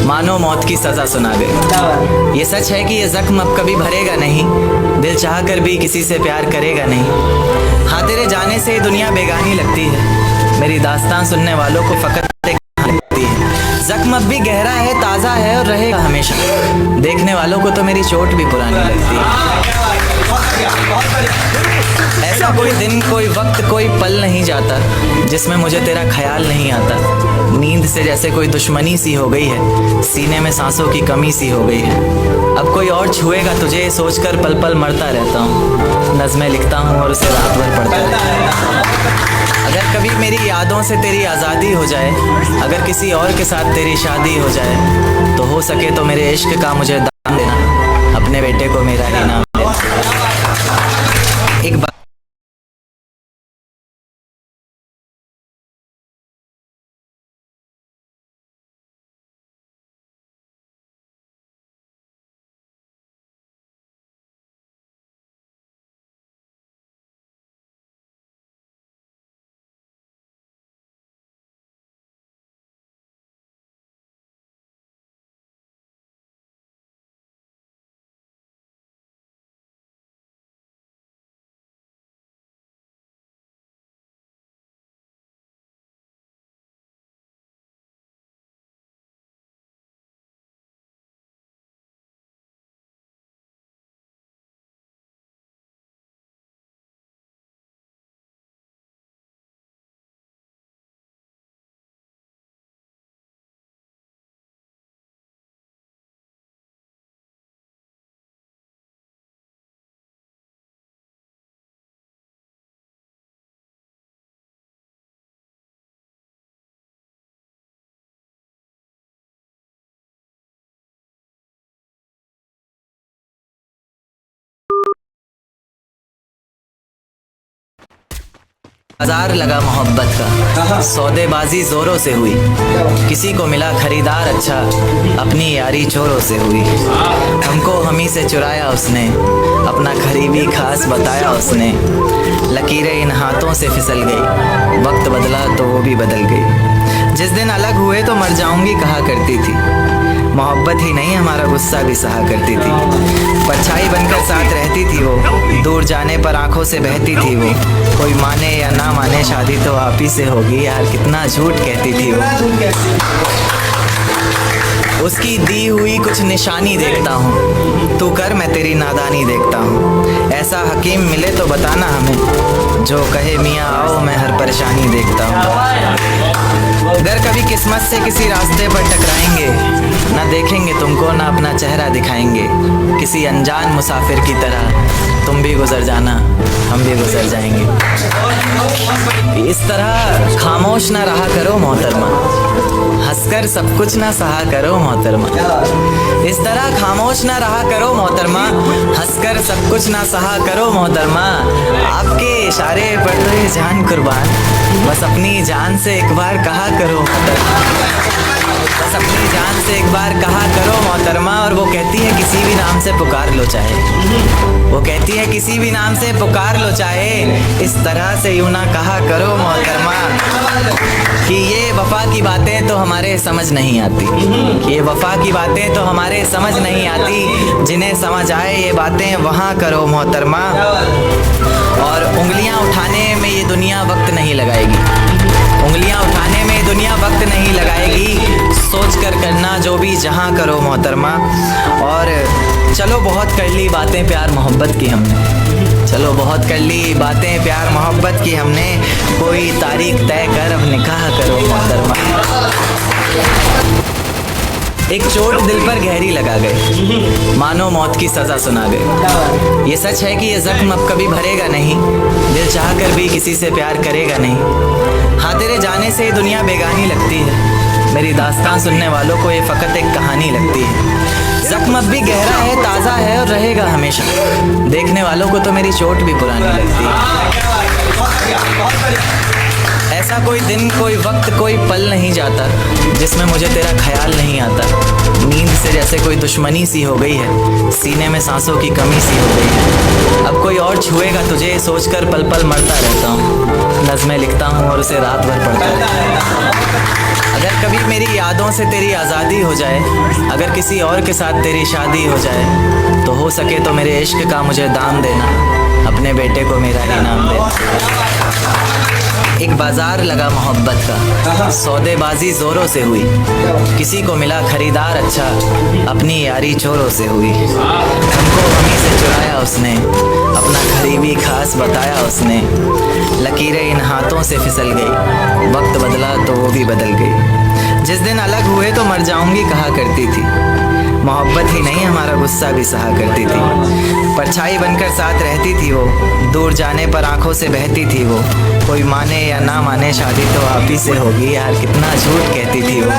मानो मौत की सजा सुना गई। ये सच है कि ये जख्म अब कभी भरेगा नहीं, दिल चाह कर भी किसी से प्यार करेगा नहीं। हाँ, तेरे जाने से दुनिया बेगानी लगती है, मेरी दास्तान सुनने वालों को फकत लगती है। जख्म अब भी गहरा है, ताज़ा है और रहेगा हमेशा, देखने वालों को तो मेरी चोट भी पुरानी लगती है। ऐसा कोई दिन, कोई वक्त, कोई पल नहीं जाता जिसमें मुझे तेरा ख्याल नहीं आता। नींद से जैसे कोई दुश्मनी सी हो गई है, सीने में सांसों की कमी सी हो गई है। अब कोई और छुएगा तुझे सोचकर पल पल मरता रहता हूँ, नज़में लिखता हूँ और उसे रात भर पढ़ता रहता हूँ। अगर कभी मेरी यादों से तेरी आज़ादी हो जाए, अगर किसी और के साथ तेरी शादी हो जाए, तो हो सके तो मेरे इश्क का मुझे दान देना, अपने बेटे को मेरा ही नाम देना। एक बात बाजार लगा मोहब्बत का, सौदेबाजी जोरों से हुई, किसी को मिला खरीदार अच्छा, अपनी यारी चोरों से हुई। हमको हमी से चुराया उसने, अपना करीबी खास बताया उसने, लकीरें इन हाथों से फिसल गई, वक्त बदला तो वो भी बदल गई। जिस दिन अलग हुए तो मर जाऊंगी कहा करती थी, मोहब्बत ही नहीं हमारा गुस्सा भी सहा करती थी। परछाई बनकर साथ रहती थी वो, दूर जाने पर आंखों से बहती थी वो। कोई माने या ना माने शादी तो आप ही से होगी यार, कितना झूठ कहती थी वो। उसकी दी हुई कुछ निशानी देखता हूँ, तू कर मैं तेरी नादानी देखता हूँ। ऐसा हकीम मिले तो बताना हमें, जो कहे मियाँ आओ मैं हर परेशानी देखता हूँ। अगर कभी किस्मत से किसी रास्ते पर टकराएंगे, ना देखेंगे तुमको ना अपना चेहरा दिखाएंगे, किसी अनजान मुसाफिर की तरह तुम भी गुजर जाना हम भी गुजर जाएंगे। इस तरह खामोश ना रहा करो मोहतरमा, हंसकर सब कुछ ना सहा करो मोहतरमा। इस तरह खामोश ना रहा करो मोहतरमा, हंसकर सब कुछ ना सहा करो मोहतरमा। आपके इशारे पर तो ये जान कुर्बान, बस अपनी जान से एक बार कहा करो मोहतरमा, बस अपनी जान से एक बार कहा करो मोहतरमा। और वो कहती है किसी भी नाम से पुकार लो चाहे, वो कहती है किसी भी नाम से पुकार लो चाहे, इस तरह से यूं ना कहा करो मोहतरमा कि ये वफा की बातें तो हमारे समझ नहीं आती, ये वफा की बातें तो हमारे समझ नहीं आती। जिन्हें समझ आए ये बातें वहाँ करो मोहतरमा। और उंगलियाँ उठाने में ये दुनिया वक्त नहीं लगाएगी, उंगलियाँ उठाने में दुनिया वक्त नहीं लगाएगी, सोच कर करना जो भी जहाँ करो मोहतरमा। और चलो बहुत कर ली बातें प्यार मोहब्बत की हमने, चलो बहुत कर ली बातें प्यार मोहब्बत की हमने, कोई तारीख तय कर अब निकाह करो मोहतरमा। एक चोट दिल पर गहरी लगा गए, मानो मौत की सजा सुना गए। ये सच है कि ये जख्म अब कभी भरेगा नहीं, दिल चाह कर भी किसी से प्यार करेगा नहीं। हाँ, तेरे जाने से दुनिया बेगानी लगती है, मेरी दास्तान सुनने वालों को ये फ़कत एक कहानी लगती है। जख्म अब भी गहरा है, ताज़ा है और रहेगा हमेशा, देखने वालों को तो मेरी चोट भी पुरानी लगती है। ऐसा कोई दिन, कोई वक्त, कोई पल नहीं जाता जिसमें मुझे तेरा ख्याल नहीं आता। नींद से जैसे कोई दुश्मनी सी हो गई है, सीने में सांसों की कमी सी हो गई है। अब कोई और छुएगा तुझे सोचकर पल पल मरता रहता हूँ, नज़में लिखता हूँ और उसे रात भर पढ़ता रहता हूँ। अगर कभी मेरी यादों से तेरी आज़ादी हो जाए, अगर किसी और के साथ तेरी शादी हो जाए, तो हो सके तो मेरे इश्क का मुझे दाम देना, अपने बेटे को मेरा ही नाम देना। एक बाजार लगा मोहब्बत का, सौदेबाजी जोरों से हुई, किसी को मिला खरीदार अच्छा, अपनी यारी चोरों से हुई। हमको हमी से चुराया उसने, अपना करीबी खास बताया उसने, लकीरें इन हाथों से फिसल गई, वक्त बदला तो वो भी बदल गई। जिस दिन अलग हुए तो मर जाऊंगी कहा करती थी, मोहब्बत ही नहीं हमारा गुस्सा भी सहा करती थी। परछाई बनकर साथ रहती थी वो, दूर जाने पर आंखों से बहती थी वो। कोई माने या ना माने शादी तो आप ही से होगी यार, कितना झूठ कहती थी वो।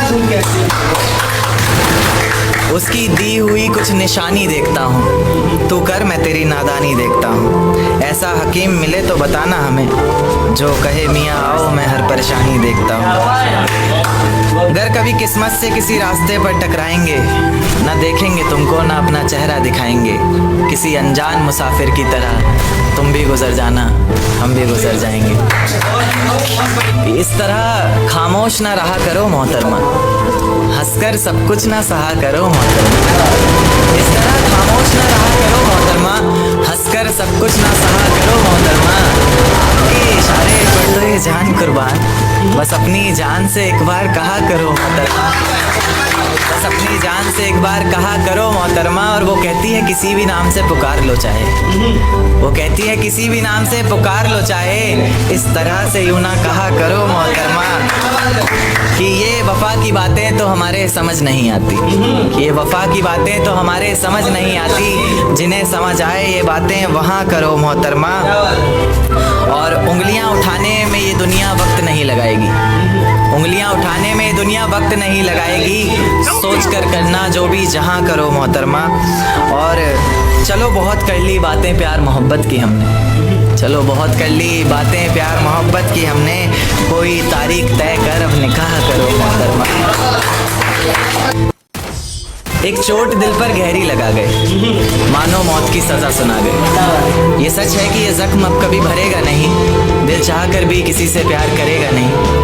उसकी दी हुई कुछ निशानी देखता हूँ, तू कर मैं तेरी नादानी देखता हूँ। ऐसा हकीम मिले तो बताना हमें, जो कहे मियाँ आओ मैं हर परेशानी देखता हूँ। अगर कभी किस्मत से किसी रास्ते पर टकराएंगे, ना देखेंगे तुमको ना अपना चेहरा दिखाएंगे। किसी अनजान मुसाफिर की तरह तुम भी गुजर जाना, हम भी गुजर जाएंगे। इस तरह खामोश ना रहा करो मोहतरमा, हंसकर सब कुछ ना सहा करो मोहतरमा। इस तरह खामोश ना रहा करो मोहतरमा, हंसकर सब कुछ ना सहा करो मोहतरमा। आपके इशारे पर तो ये जान कुर्बान, बस अपनी जान से एक बार कहा करो मोहतरमा, बस अपनी जान से एक बार कहा करो मोहतरमा। और वो कहती है किसी भी नाम से पुकार लो चाहे, वो कहती है किसी भी नाम से पुकार लो चाहे, इस तरह से यूं ना कहा करो मोहतरमा। कि ये वफा की बातें तो हमारे समझ नहीं आती, कि ये वफा की बातें तो हमारे समझ नहीं आती, जिन्हें समझ आए ये बातें वहाँ करो मोहतरमा। और उंगलियाँ उठाने में ये दुनिया वक्त नहीं लगाएगी, उंगलियाँ उठाने में दुनिया वक्त नहीं लगाएगी, सोच कर करना जो भी जहाँ करो मोहतरमा। और चलो बहुत कर ली बातें प्यार मोहब्बत की हमने, चलो बहुत कर ली बातें प्यार मोहब्बत की हमने, कोई तारीख तय कर अब निकाह करो मोहतरमा। एक चोट दिल पर गहरी लगा गए, मानो मौत की सजा सुना गए। ये सच है कि ये जख्म अब कभी भरेगा नहीं, दिल चाह कर भी किसी से प्यार करेगा नहीं।